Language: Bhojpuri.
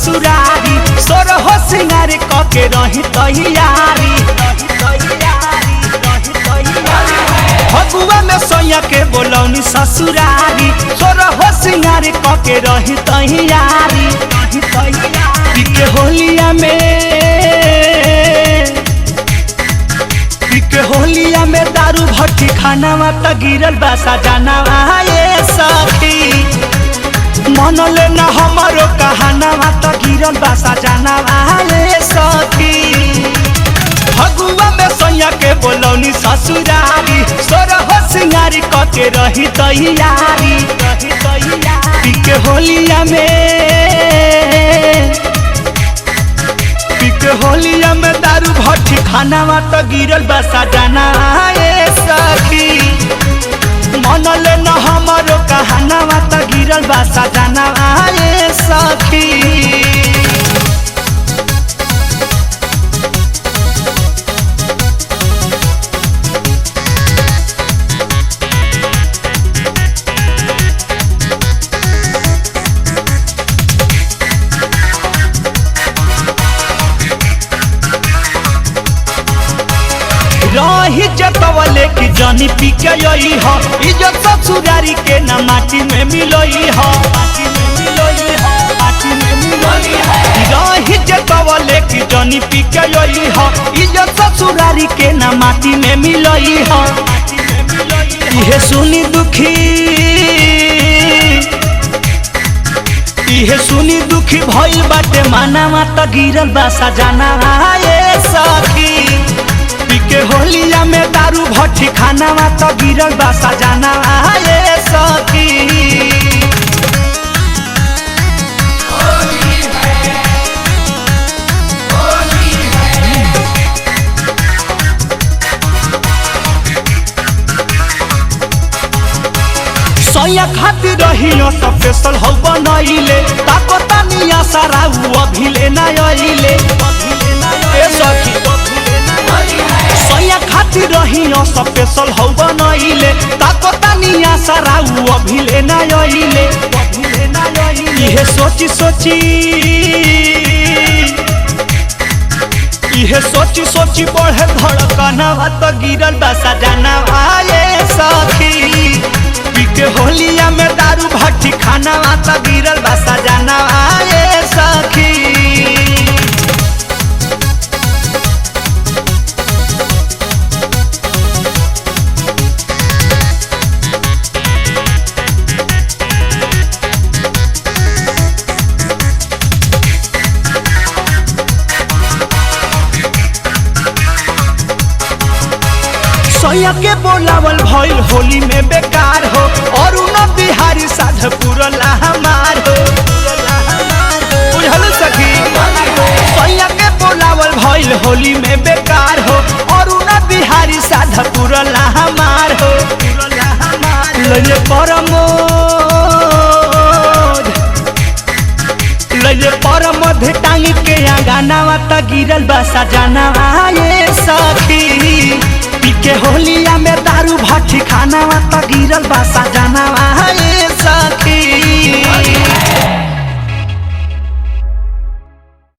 ससुरारी सोर हो सिंगार कके रही तैयारी फगुआ में सोया के बोलौनी ससुरारी सोर हो सिंगार कके रही तैयारी के होलिया में दारू भट्टी खाना त गिरल बासा जाना ये सखी मन लेना हमारो कहाना त गिरल बासा जाना ये सखी फगुआ में सोया के बोलौनी ससुरारी सोर हो सिंगारी कके रही तैयारी के होलिया में दारू भट्टी खाना त गिरल बसा जाना ये सखी मन लेना हमारो कहाना त गिरल बसा जाना ये सखी। रही जतवले की जानी पी के यही हो इज्जत ससुरारी के न माटी में मिलोई हो रही जतवले की जानी पी के यही हो इज्जत ससुरारी के न माटी में मिलोई हो इहे सुनी दुखी भइल बाटे मानावा त गिरल बासा जाना ये सखी के होलिया में दारू भट्टी खाना त गिरल बासा जाना ये सखी। सोया खातिर रही स्पेशल हो बनैले ताको तनिया सारा अभी लेना आइले ए सखी सोया खातिर रही स्पेशल हो बनैले ताको तनिया सारा अभी लेना आइले इहे सोची बढ़े धड़कना त गिरल बसा जाना ये सखी के होलिया में दारू भट्टी खाना त गिरल बसा जाना ये सखी। सोया के बोलावल भइल होली में बेकार हो और उन बिहारी साध पुरला हमार हो बुझल सखी सोया के बोलावल भइल होली में बेकार हो और उन बिहारी साध पुरला हमार हो लले परमोध टांग के गाना त गिरल बसा जाना ये सखी के होलिया में दारू भट्टी खाना त गिरल बसा